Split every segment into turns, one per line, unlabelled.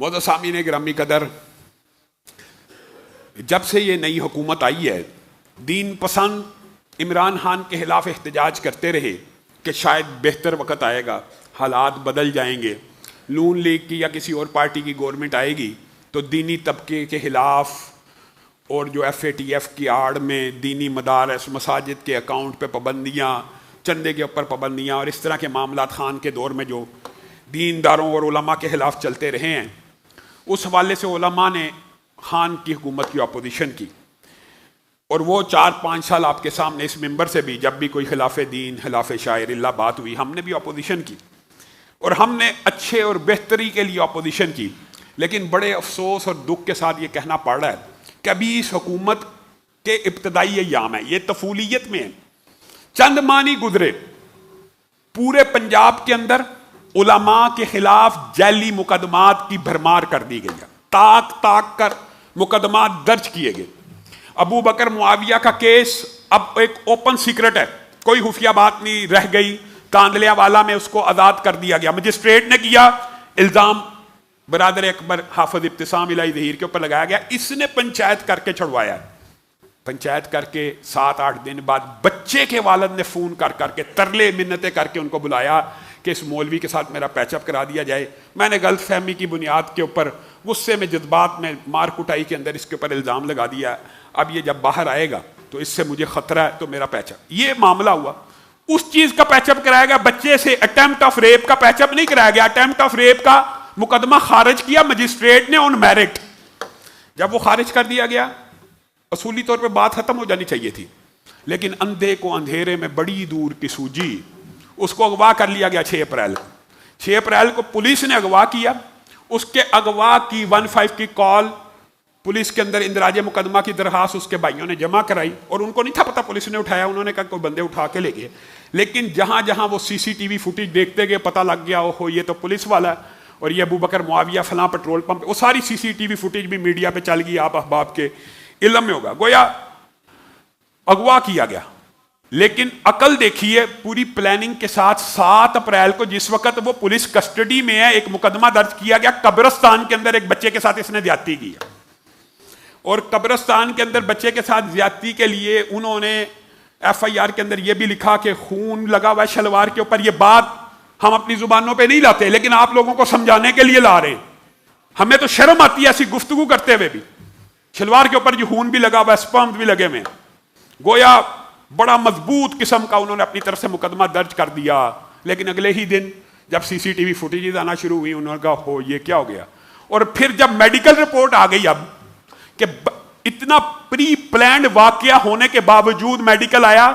معزز سامعین گرامی قدر، جب سے یہ نئی حکومت آئی ہے، دین پسند عمران خان کے خلاف احتجاج کرتے رہے کہ شاید بہتر وقت آئے گا، حالات بدل جائیں گے، نون لیگ کی یا کسی اور پارٹی کی گورنمنٹ آئے گی تو دینی طبقے کے خلاف اور جو FATF کی آڑ میں دینی مدارس، مساجد کے اکاؤنٹ پہ پابندیاں، چندے کے اوپر پابندیاں اور اس طرح کے معاملات خان کے دور میں جو دینداروں اور علماء کے خلاف چلتے رہے ہیں، اس حوالے سے علماء نے خان کی حکومت کی اپوزیشن کی، اور وہ 4-5 سال آپ کے سامنے اس ممبر سے بھی جب بھی کوئی خلاف دین، خلاف شاعر اللہ بات ہوئی، ہم نے بھی اپوزیشن کی اور ہم نے اچھے اور بہتری کے لیے اپوزیشن کی. لیکن بڑے افسوس اور دکھ کے ساتھ یہ کہنا پڑ رہا ہے کہ ابھی اس حکومت کے ابتدائی ایام ہیں، یہ طفولیت میں ہے. چند ماہ نہیں گزرے، پورے پنجاب کے اندر علماء کے خلاف جعلی مقدمات کی بھرمار کر دی گئی ہے، تاک تاک کر مقدمات درج کیے گئے. ابو بکر معاویہ کا کیس اب ایک اوپن سیکرٹ ہے، کوئی خفیہ بات نہیں رہ گئی. کاندلیہ والا میں اس کو آزاد کر دیا گیا، مجسٹریٹ نے کیا، الزام برادر اکبر حافظ ابتسام الہی ظہیر کے اوپر لگایا گیا، اس نے پنچایت کر کے چھڑوایا. پنچایت کر کے 7-8 دن بعد بچے کے والد نے فون کر کے ترلے منتیں کر کے ان کو بلایا کہ اس مولوی کے ساتھ میرا پیچ اپ کرا دیا جائے. میں نے غلط فہمی کی بنیاد کے اوپر غصے میں، جذبات میں، مار کٹائی کے اندر اس کے اوپر الزام لگا دیا. اب یہ جب باہر آئے گا تو اس سے مجھے خطرہ ہے، تو میرا پیچ اپ. یہ معاملہ ہوا، اس چیز کا پیچ اپ کرایا گیا، بچے سے اٹیمپٹ آف ریپ کا پیچ اپ نہیں کرایا گیا. اٹیمپٹ آف ریپ کا مقدمہ خارج کیا مجسٹریٹ نے آن میرٹ. جب وہ خارج کر دیا گیا، اصولی طور پہ بات ختم ہو جانی چاہیے تھی، لیکن اندھے کو اندھیرے میں بڑی دور کی سوجی. اس کو اغوا کر لیا گیا 6 اپریل کو. 6 اپریل کو پولیس نے اغوا کیا. اس کے اغوا کی 15 کی کال پولیس کے اندر اندراج مقدمہ کی درخواست اس کے بھائیوں نے جمع کرائی، اور ان کو نہیں تھا پتہ پولیس نے اٹھایا. انہوں نے کہا کوئی بندے اٹھا کے لے گئے. لیکن جہاں جہاں وہ CCTV فوٹیج دیکھتے گئے پتہ لگ گیا اوہو یہ تو پولیس والا ہے، اور یہ ابو بکر معاویہ فلاں پیٹرول پمپ. وہ ساری CCTV فوٹیج بھی میڈیا پہ چل گئی، آپ احباب کے علم میں ہوگا. گویا اغوا کیا گیا. لیکن عقل دیکھیے، پوری پلاننگ کے ساتھ 7 اپریل کو جس وقت وہ پولیس کسٹڈی میں ہے، ایک مقدمہ درج کیا گیا قبرستان کے اندر ایک بچے کے ساتھ اس نے زیادتی کی ہے. اور قبرستان کے اندر بچے کے ساتھ زیادتی کے لیے انہوں نے FIR کے اندر یہ بھی لکھا کہ خون لگا ہوا ہے شلوار کے اوپر. یہ بات ہم اپنی زبانوں پہ نہیں لاتے، لیکن آپ لوگوں کو سمجھانے کے لیے لا رہے ہیں. ہمیں تو شرم آتی ہے ایسی گفتگو کرتے ہوئے بھی. شلوار کے اوپر جو خون بھی لگا ہوا ہے، سپرم بھی لگے ہوئے. گویا بڑا مضبوط قسم کا انہوں نے اپنی طرف سے مقدمہ درج کر دیا. لیکن اگلے ہی دن جب CCTV فوٹیجز آنا شروع ہوئی، انہوں نے کہا ہو یہ کیا ہو گیا. اور پھر جب میڈیکل رپورٹ آ گئی، اب کہ اتنا پری پلانڈ واقعہ ہونے کے باوجود میڈیکل آیا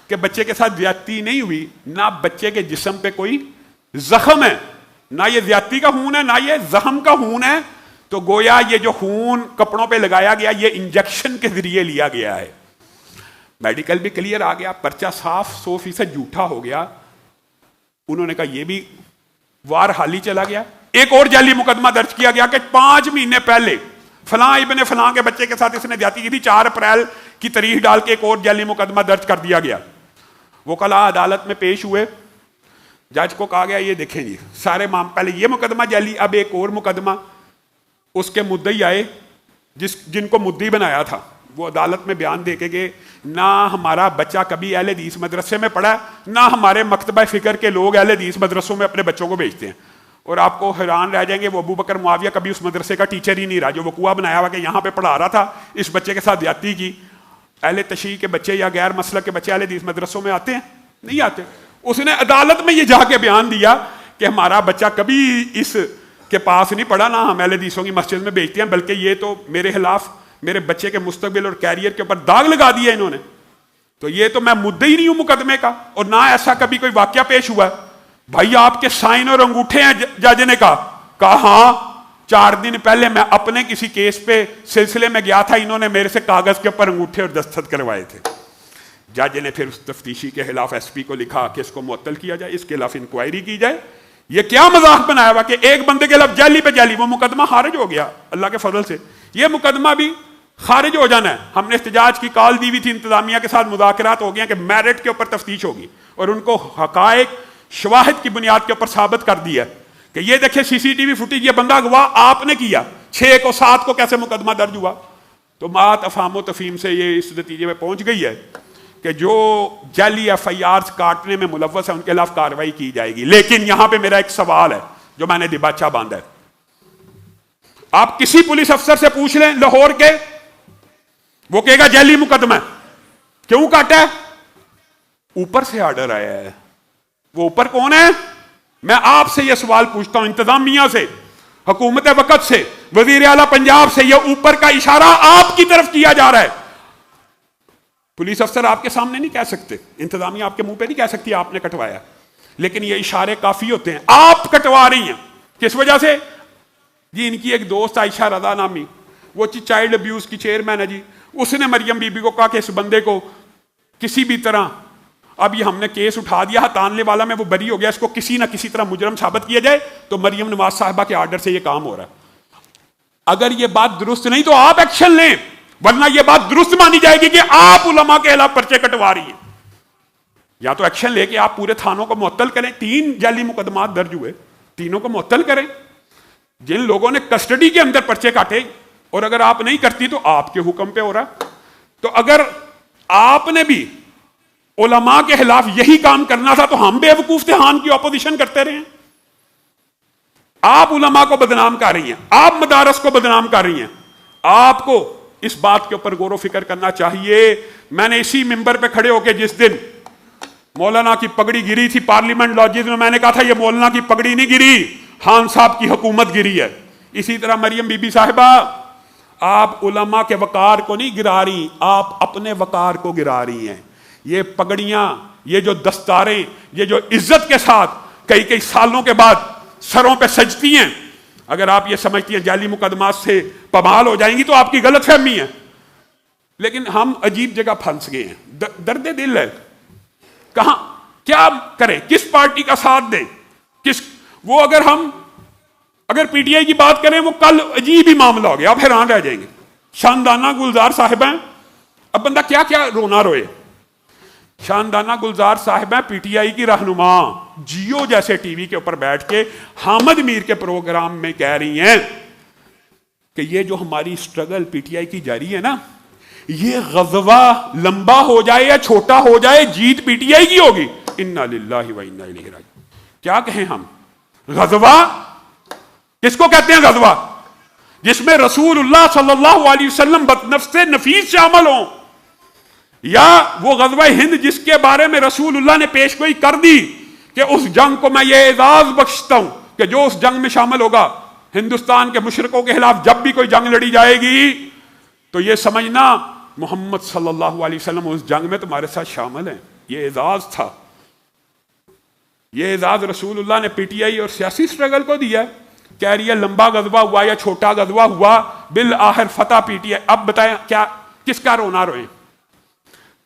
کہ بچے کے ساتھ زیادتی نہیں ہوئی، نہ بچے کے جسم پہ کوئی زخم ہے، نہ یہ زیادتی کا خون ہے، نہ یہ زخم کا خون ہے. تو گویا یہ جو خون کپڑوں پہ لگایا گیا یہ انجیکشن کے ذریعے لیا گیا ہے. میڈیکل بھی کلیئر آ گیا، پرچہ صاف 100% جھوٹا ہو گیا. انہوں نے کہا یہ بھی وار حالی چلا گیا. ایک اور جعلی مقدمہ درج کیا گیا کہ 5 مہینے پہلے فلاں ابن فلاں کے بچے کے ساتھ اس نے زیادتی کی تھی. 4 اپریل کی تاریخ ڈال کے ایک اور جعلی مقدمہ درج کر دیا گیا. وہ کل عدالت میں پیش ہوئے، جج کو کہا گیا یہ دیکھیں جی سارے پہلے یہ مقدمہ جعلی، اب ایک اور مقدمہ. اس کے مدعی آئے جن کو مدعی بنایا تھا، وہ عدالت میں بیان دے کے گئے نہ ہمارا بچہ کبھی اہل حدیث مدرسے میں پڑھا، نہ ہمارے مکتبہ فکر کے لوگ اہل حدیث مدرسوں میں اپنے بچوں کو بھیجتے ہیں. اور آپ کو حیران رہ جائیں گے، وہ ابو بکر معاویہ کبھی اس مدرسے کا ٹیچر ہی نہیں رہا جو وقوع بنایا ہوا کہ یہاں پہ پڑھا رہا تھا، اس بچے کے ساتھ زیادتی کی. اہل تشیع کے بچے یا غیر مسلک کے بچے اہل حدیث مدرسوں میں آتے ہیں؟ نہیں آتے. اس نے عدالت میں یہ جا کے بیان دیا کہ ہمارا بچہ کبھی اس کے پاس نہیں پڑھا، نہ ہم اہل حدیثوں کی مسجد میں بھیجتے ہیں، بلکہ یہ تو میرے خلاف میرے بچے کے مستقبل اور کیریئر کے اوپر داغ لگا دیا انہوں نے. تو یہ تو میں مدعی نہیں ہوں مقدمے کا، اور نہ ایسا کبھی کوئی واقعہ پیش ہوا ہے. بھائی آپ کے سائن اور انگوٹھے ہیں، جج نے کہا ہاں 4 دن پہلے میں اپنے کسی کیس پہ سلسلے میں گیا تھا، انہوں نے میرے سے کاغذ کے اوپر انگوٹھے اور دستخط کروائے تھے. جج نے پھر اس تفتیشی کے خلاف SP کو لکھا کہ اس کو معطل کیا جائے، اس کے خلاف انکوائری کی جائے. یہ کیا مذاق بنایا ہوا کہ ایک بندے کے خلاف جعلی پہ جعلی. وہ مقدمہ خارج ہو گیا اللہ کے فضل سے. یہ مقدمہ بھی خارج ہو جانا ہے. ہم نے احتجاج کی کال دی ہوئی تھی، انتظامیہ کے ساتھ مذاکرات ہو گئے کہ میرٹ کے اوپر تفتیش ہوگی، اور ان کو حقائق شواہد کی بنیاد کے اوپر ثابت کر دیا کہ یہ دیکھیں سی سی ٹی وی فوٹیج، یہ بندہ اغوا آپ نے کیا، 6 کو 7 کو کیسے مقدمہ درج ہوا؟ تو بات افہام و تفہیم سے یہ اس نتیجے میں پہنچ گئی ہے کہ جو جعلی ایف آئی آرز کاٹنے میں ملوث ہے ان کے خلاف کارروائی کی جائے گی. لیکن یہاں پہ میرا ایک سوال ہے جو میں نے دباچہ باندھا ہے. آپ کسی پولیس افسر سے پوچھ لیں لاہور کے، وہ کہے گا جعلی مقدمہ ہے. کیوں کاٹا ہے؟ اوپر سے آرڈر آیا ہے. وہ اوپر کون ہے؟ میں آپ سے یہ سوال پوچھتا ہوں، انتظامیہ سے، حکومت وقت سے، وزیر اعلیٰ پنجاب سے، یہ اوپر کا اشارہ آپ کی طرف کیا جا رہا ہے. پولیس افسر آپ کے سامنے نہیں کہہ سکتے، انتظامیہ آپ کے منہ پہ نہیں کہہ سکتی آپ نے کٹوایا، لیکن یہ اشارے کافی ہوتے ہیں. آپ کٹوا رہی ہیں کس وجہ سے؟ جی ان کی ایک دوست عائشہ رضا نامی، وہ چائلڈ ابیوز کی چیئرمین ہے جی، اس نے مریم بی بی کو کہا کہ اس بندے کو کسی بھی طرح، اب یہ ہم نے کیس اٹھا دیا، تاننے والا میں وہ بری ہو گیا، اس کو کسی نہ کسی طرح مجرم ثابت کیا جائے، تو مریم نواز صاحبہ کے آرڈر سے یہ کام ہو رہا ہے. اگر یہ بات درست نہیں تو آپ ایکشن لیں، ورنہ یہ بات درست مانی جائے گی کہ آپ علماء کے خلاف پرچے کٹوا رہی ہیں. یا تو ایکشن لے کے آپ پورے تھانوں کو معطل کریں. 3 جعلی مقدمات درج ہوئے، تینوں کو معطل کریں. جن لوگوں نے کسٹڈی کے اندر پرچے کاٹے، اور اگر آپ نہیں کرتی تو آپ کے حکم پہ ہو رہا. تو اگر آپ نے بھی علماء کے خلاف یہی کام کرنا تھا تو ہم بے وقوف تھے ہان کی اپوزیشن کرتے رہے ہیں. آپ علماء کو بدنام کر رہی ہیں، آپ مدارس کو بدنام کر رہی ہیں. آپ کو اس بات کے اوپر غور و فکر کرنا چاہیے. میں نے اسی ممبر پہ کھڑے ہو کے جس دن مولانا کی پگڑی گری تھی پارلیمنٹ لاجز میں نے کہا تھا یہ مولانا کی پگڑی نہیں گری، خان صاحب کی حکومت گری ہے. اسی طرح مریم بی بی صاحبہ، آپ علماء کے وقار کو نہیں گرا رہی، آپ اپنے وقار کو گرا رہی ہیں. یہ پگڑیاں، یہ جو دستاریں، یہ جو عزت کے ساتھ کئی سالوں کے بعد سروں پہ سجتی ہیں، اگر آپ یہ سمجھتی ہیں جعلی مقدمات سے پامال ہو جائیں گی تو آپ کی غلط فہمی ہے. لیکن ہم عجیب جگہ پھنس گئے ہیں. درد دل ہے. کہاں کیا کریں، کس پارٹی کا ساتھ دیں، وہ اگر پی ٹی آئی کی بات کریں وہ کل عجیب ہی معاملہ ہو گیا، آپ حیران رہ جائیں گے. شاندانہ گلزار صاحبہ، اب بندہ کیا کیا رونا روئے. شاندانہ گلزار صاحبہ پی ٹی آئی کی رہنما، جیو جیسے ٹی وی کے اوپر بیٹھ کے حامد میر کے پروگرام میں کہہ رہی ہیں کہ یہ جو ہماری سٹرگل پی ٹی آئی کی جاری ہے نا، یہ غزوہ لمبا ہو جائے یا چھوٹا ہو جائے، جیت پی ٹی آئی کی ہوگی. انا للہ و انا الیہ راجعون. کیا کہیں ہم؟ غزوہ کس کو کہتے ہیں؟ غزوہ جس میں رسول اللہ صلی اللہ علیہ وسلم بدنفس نفیس شامل ہوں، یا وہ غزوہ ہند جس کے بارے میں رسول اللہ نے پیشگوئی کر دی کہ اس جنگ کو میں یہ اعزاز بخشتا ہوں کہ جو اس جنگ میں شامل ہوگا، ہندوستان کے مشرکوں کے خلاف جب بھی کوئی جنگ لڑی جائے گی تو یہ سمجھنا محمد صلی اللہ علیہ وسلم اس جنگ میں تمہارے ساتھ شامل ہیں. یہ اعزاز تھا. یہ اعزاز رسول اللہ نے پی ٹی آئی اور سیاسی سٹرگل کو دیا. کہہ رہی ہے لمبا غزوہ ہوا یا چھوٹا غزوہ ہوا، بالآخر فتح پی ٹی آئی. اب بتائیں کیا کس کا رونا روئیں؟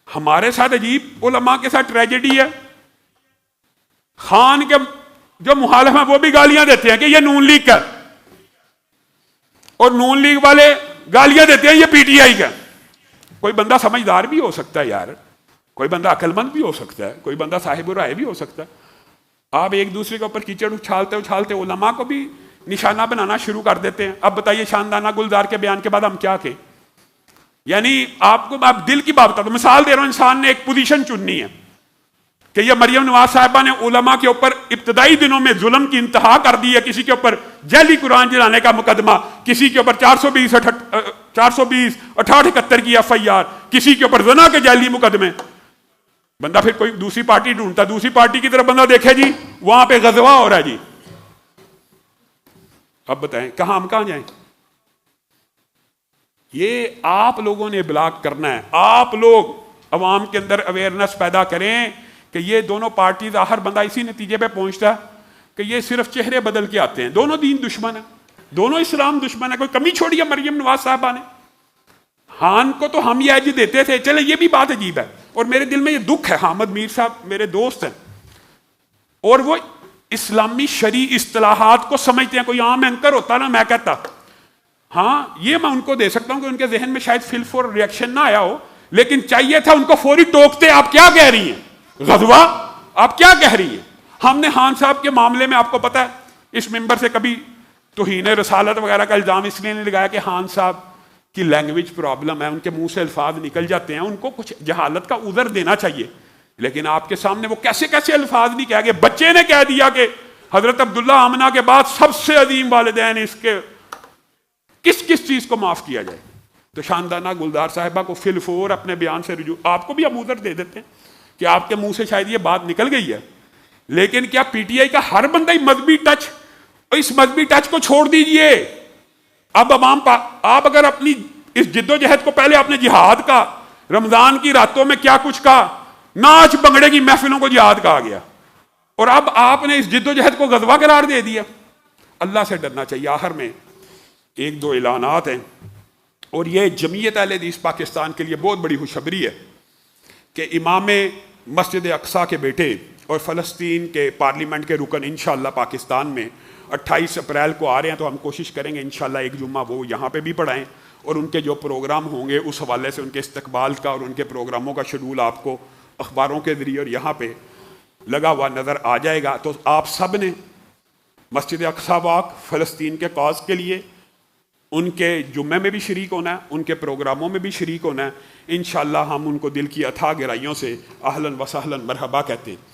ہمارے ساتھ عجیب علماء کے ساتھ ٹریجڈی ہے. خان کے جو مخالف ہیں وہ بھی گالیاں دیتے ہیں کہ یہ نون لیگ کا، اور نون لیگ والے گالیاں دیتے ہیں یہ پی ٹی آئی کا. کوئی بندہ سمجھدار بھی ہو سکتا ہے یار، کوئی بندہ عقل مند بھی ہو سکتا ہے، کوئی بندہ صاحب رائے بھی ہو سکتا ہے. آپ ایک دوسرے کے اوپر کیچڑ اچھالتے اچھالتے علماء کو بھی نشانہ بنانا شروع کر دیتے ہیں. اب بتائیے شاندانہ گلزار کے بیان کے بعد ہم کیا کہیں؟ یعنی آپ دل کی بات بتا دو. مثال دے رہا ہوں، انسان نے ایک پوزیشن چننی ہے کہ یہ مریم نواز صاحبہ نے علماء کے اوپر ابتدائی دنوں میں ظلم کی انتہا کر دی ہے. کسی کے اوپر جعلی قرآن جلانے کا مقدمہ، کسی کے اوپر 420 68 کی ایف آئی آر، کسی کے اوپر زنا کے جعلی مقدمے. بندہ پھر کوئی دوسری پارٹی ڈھونڈتا، دوسری پارٹی کی طرف بندہ دیکھے جی وہاں پہ غزوہ ہو رہا ہے جی. اب بتائیں ہم کہاں جائیں؟ یہ آپ لوگوں نے ابلاغ کرنا ہے. آپ لوگ عوام کے اندر اویئرنس پیدا کریں کہ یہ دونوں پارٹیز، آخر بندہ اسی نتیجے پہ پہنچتا ہے کہ یہ صرف چہرے بدل کے آتے ہیں. دونوں دین دشمن ہیں، دونوں اسلام دشمن ہے. کوئی کمی چھوڑی ہے مریم نواز صاحبہ نے؟ خان کو تو ہم یہ ایج دیتے تھے. چلے یہ بھی بات عجیب ہے، اور میرے دل میں یہ دکھ ہے. حامد میر صاحب میرے دوست ہیں اور وہ اسلامی شرعی اصطلاحات کو سمجھتے ہیں. کوئی عام اینکر ہوتا نا، میں کہتا ہاں یہ میں ان کو دے سکتا ہوں کہ ان کے ذہن میں شاید فل فور ریئیکشن نہ آیا ہو، لیکن چاہیے تھا ان کو فوری ٹوکتے. آپ کیا کہہ رہی ہیں؟ غزوہ آپ کیا کہہ رہی ہیں؟ ہم نے خان صاحب کے معاملے میں آپ کو پتا ہے اس ممبر سے کبھی توہین رسالت وغیرہ کا الزام اس لیے نہیں لگایا کہ خان صاحب کی لینگویج پرابلم ہے، ان کے منہ سے الفاظ نکل جاتے ہیں، ان کو کچھ جہالت کا عذر دینا چاہیے، لیکن آپ کے سامنے وہ کیسے کیسے الفاظ نہیں کہہ گئے. بچے نے کہہ دیا کہ حضرت عبداللہ آمنہ کے بعد سب سے عظیم والدین اس کے، کس کس چیز کو معاف کیا جائے. تو شاندانہ گلدار صاحبہ کو فی الفور اپنے بیان سے رجوع، آپ کو بھی ہم عذر دے دیتے ہیں کہ آپ کے منہ سے شاید یہ بات نکل گئی ہے، لیکن کیا پی ٹی آئی کا ہر بندہ ہی مذہبی ٹچ، اس مذہبی ٹچ کو چھوڑ دیجئے. اب عوام آپ اگر اپنی اس جد و جہد کو، پہلے آپ نے جہاد کا، رمضان کی راتوں میں کیا کچھ کہا، ناچ بنگڑے کی محفلوں کو جہاد کہا گیا، اور اب آپ نے اس جد و جہد کو غزوہ قرار دے دیا. اللہ سے ڈرنا چاہیے. آخر میں ایک دو اعلانات ہیں، اور یہ جمعیت اہل حدیث پاکستان کے لیے بہت بڑی خوشخبری ہے کہ امام مسجد اقصیٰ کے بیٹے اور فلسطین کے پارلیمنٹ کے رکن انشاءاللہ پاکستان میں 28 اپریل کو آ رہے ہیں. تو ہم کوشش کریں گے انشاءاللہ ایک جمعہ وہ یہاں پہ بھی پڑھائیں، اور ان کے جو پروگرام ہوں گے اس حوالے سے ان کے استقبال کا اور ان کے پروگراموں کا شیڈول آپ کو اخباروں کے ذریعے اور یہاں پہ لگا ہوا نظر آ جائے گا. تو آپ سب نے مسجد اقصیٰ واک فلسطین کے کاز کے لیے ان کے جمعے میں بھی شریک ہونا ہے، ان کے پروگراموں میں بھی شریک ہونا ہے. انشاءاللہ ہم ان کو دل کی اتھاہ گہرائیوں سے اہلاً و سہلاً مرحبا کہتے ہیں.